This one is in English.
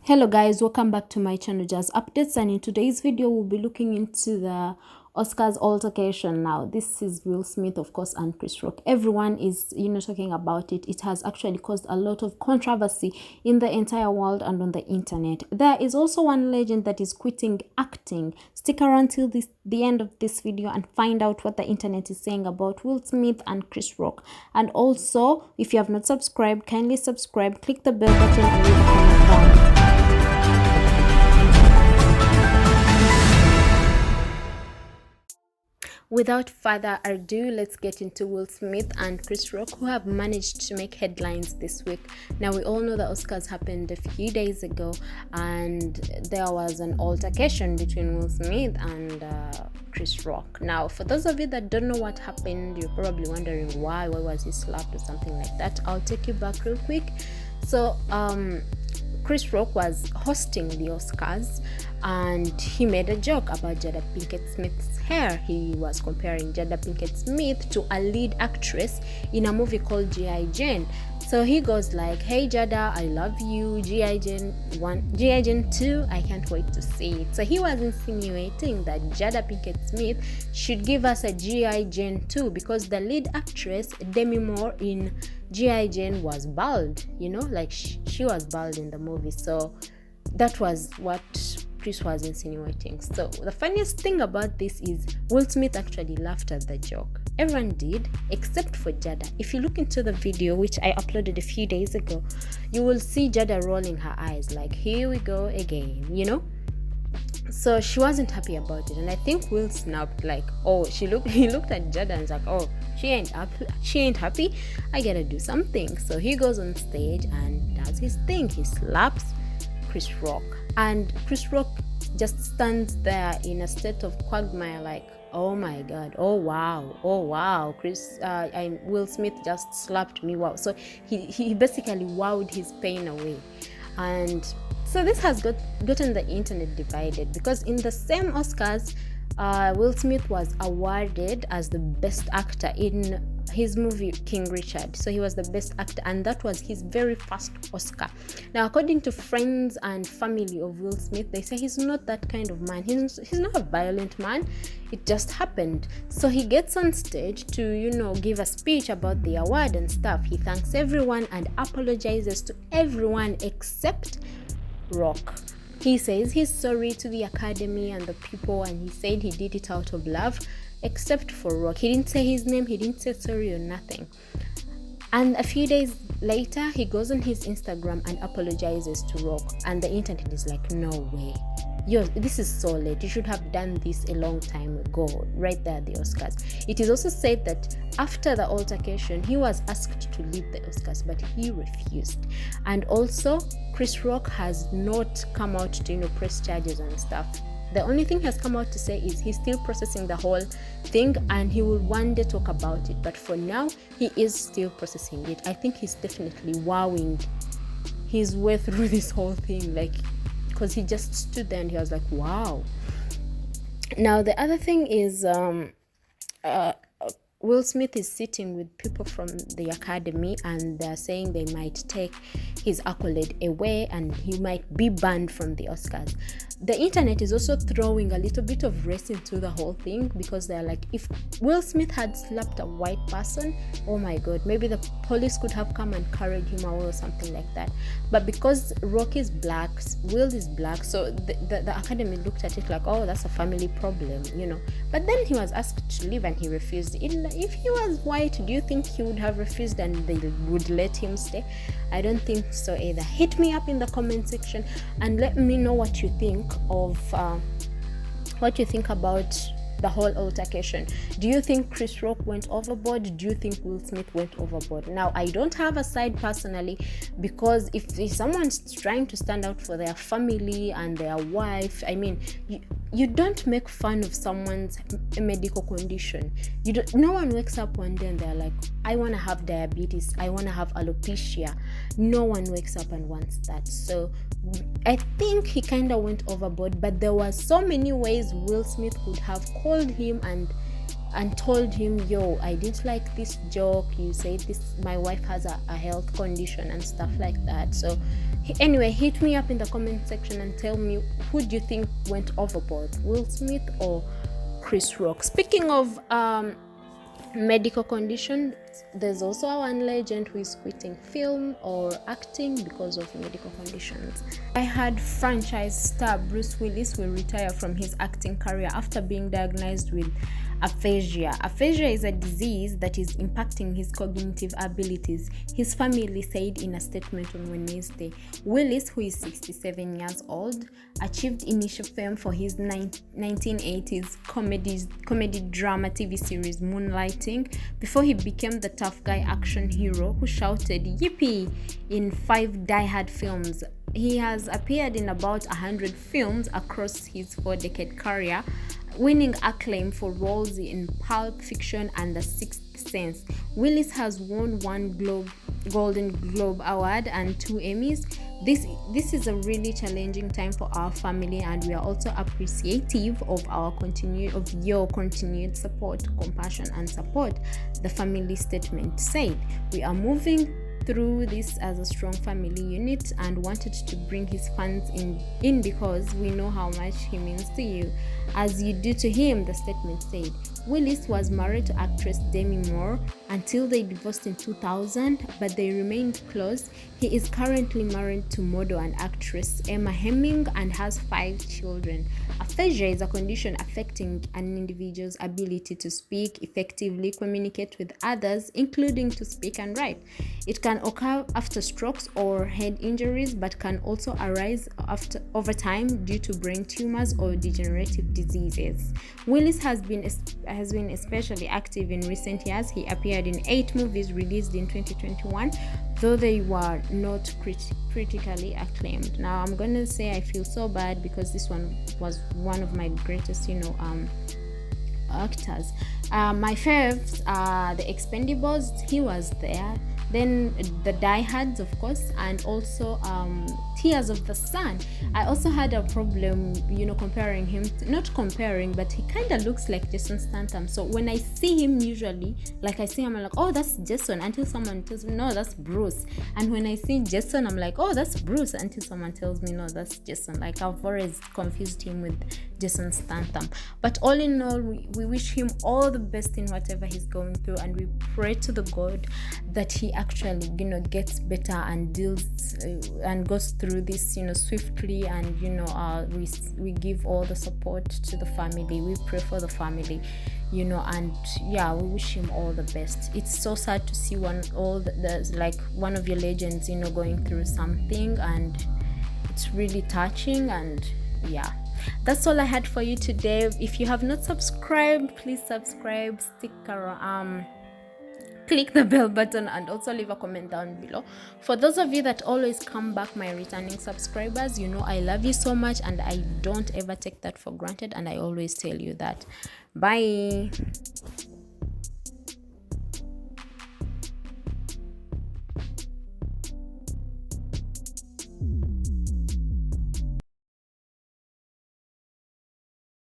Hello guys, welcome back to my channel Just Updates, and in today's video we'll be looking into the Oscars altercation. Now this is Will Smith, of course, and Chris Rock. Everyone is talking about it. It has actually caused a lot of controversy in the entire world and on the internet. There is also one legend that is quitting acting. Stick around till the end of this video and find out what the internet is saying about Will Smith and Chris Rock. And also, if you have not subscribed, kindly subscribe, click the bell button and leave a comment down. Without further ado, let's get into Will Smith and Chris Rock, who have managed to make headlines this week. Now, we all know the Oscars happened a few days ago, and there was an altercation between Will Smith and Chris Rock. Now, for those of you that don't know what happened, you're probably wondering why was he slapped or something like that. I'll take you back real quick. So, Chris Rock was hosting the Oscars and he made a joke about Jada Pinkett Smith's hair. He was comparing Jada Pinkett Smith to a lead actress in a movie called G.I. Jane. So he goes like, "Hey Jada, I love you. G.I. Jane 1, G.I. Jane 2, I can't wait to see it." So he was insinuating that Jada Pinkett Smith should give us a G.I. Jane 2 because the lead actress, Demi Moore, in G.I. Jane was bald, like she was bald in the movie. So that was what Chris was insinuating. So the funniest thing about this is Will Smith actually laughed at the joke. Everyone did, except for Jada. If you look into the video, which I uploaded a few days ago, you will see Jada rolling her eyes like, here we go again, So she wasn't happy about it, and I think Will snapped like, oh, he looked at Jada and was like, oh, she ain't happy, I gotta do something. So he goes on stage and does his thing. He slaps Chris Rock, and Chris Rock just stands there in a state of quagmire like, oh my god, oh wow, Will Smith just slapped me, wow. So he basically wowed his pain away. And so this has gotten the internet divided, because in the same Oscars, Will Smith was awarded as the best actor in his movie King Richard. So he was the best actor, and that was his very first Oscar. Now, according to friends and family of Will Smith, they say he's not that kind of man. He's not a violent man. It just happened. So he gets on stage to, give a speech about the award and stuff. He thanks everyone and apologizes to everyone except Rock. He says he's sorry to the Academy and the people, and he said he did it out of love, except for Rock. He didn't say his name, he didn't say sorry or nothing. And a few days later, he goes on his Instagram and apologizes to Rock, and the internet is like, no way. This is so late. You should have done this a long time ago, right there at the Oscars. It is also said that after the altercation, he was asked to leave the Oscars, but he refused. And also, Chris Rock has not come out to press charges and stuff. The only thing he has come out to say is he's still processing the whole thing and he will one day talk about it. But for now, he is still processing it. I think he's definitely wowing his way through this whole thing, because he just stood there and he was like, wow. Now, the other thing is Will Smith is sitting with people from the Academy, and they're saying they might take his accolade away and he might be banned from the Oscars. The internet is also throwing a little bit of race into the whole thing, because they're like, if Will Smith had slapped a white person, oh my god, maybe the police could have come and carried him away or something like that. But because Rock is black, Will is black, so the Academy looked at it like, oh, that's a family problem, But then he was asked to leave and he refused. If he was white, do you think he would have refused and they would let him stay? I don't think so either. Hit me up in the comment section and let me know what you think about the whole altercation. Do you think Chris Rock went overboard? Do you think Will Smith went overboard? Now, I don't have a side personally, because if someone's trying to stand out for their family and their wife, I mean, you don't make fun of someone's medical condition. No one wakes up one day and they're like, I want to have diabetes, I want to have alopecia. No one wakes up and wants that. So I think he kind of went overboard, but there were so many ways Will Smith could have called him and told him, yo, I didn't like this joke, you said this, my wife has a health condition and stuff like that. So Anyway, hit me up in the comment section and tell me, who do you think went overboard, Will Smith or Chris Rock? Speaking of medical condition, there's also one legend who is quitting film or acting because of medical conditions. I heard franchise star Bruce Willis will retire from his acting career after being diagnosed with aphasia. Aphasia is a disease that is impacting his cognitive abilities, his family said in a statement on Wednesday. Willis, who is 67 years old, achieved initial fame for his 1980s comedy drama TV series Moonlighting before he became the tough guy action hero who shouted "Yippee" in 5 Die Hard films. He has appeared in about 100 films across his 4-decade career, winning acclaim for roles in Pulp Fiction and The Sixth Sense. Willis has won 1 Golden Globe Award and 2 Emmys. This is a really challenging time for our family, and we are also appreciative of your continued support, compassion, and support, the family statement said. We are moving through this as a strong family unit and wanted to bring his fans in because we know how much he means to you, as you do to him, the statement said. Willis was married to actress Demi Moore until they divorced in 2000, but they remained close. He is currently married to model and actress Emma Hemming and has 5 children. Aphasia is a condition affecting an individual's ability to speak, effectively communicate with others, including to speak and write. It can occur after strokes or head injuries, but can also arise over time due to brain tumors or degenerative diseases. Willis has been especially active in recent years. He appeared in 8 movies released in 2021, though they were not critically acclaimed. Now I'm gonna say I feel so bad because this one was one of my greatest, actors. My faves are The Expendables. He was there. Then the Die Hards, of course, and also Tears of the Sun. I also had a problem, comparing him. Not comparing, but he kind of looks like Jason Statham. So when I see him, usually, I see him, I'm like, oh, that's Jason, until someone tells me, no, that's Bruce. And when I see Jason, I'm like, oh, that's Bruce, until someone tells me, no, that's Jason. I've always confused him with Jason Statham. But all in all, we wish him all the best in whatever he's going through, and we pray to the God that he actually gets better and deals and goes through this swiftly, and we give all the support to the family. We pray for the family, and we wish him all the best. It's so sad to see one of your legends going through something, and it's really touching. And that's all I had for you today. If you have not subscribed, please subscribe, stick around, click the bell button, and also leave a comment down below. For those of you that always come back, my returning subscribers, I love you so much, and I don't ever take that for granted, and I always tell you that. Bye.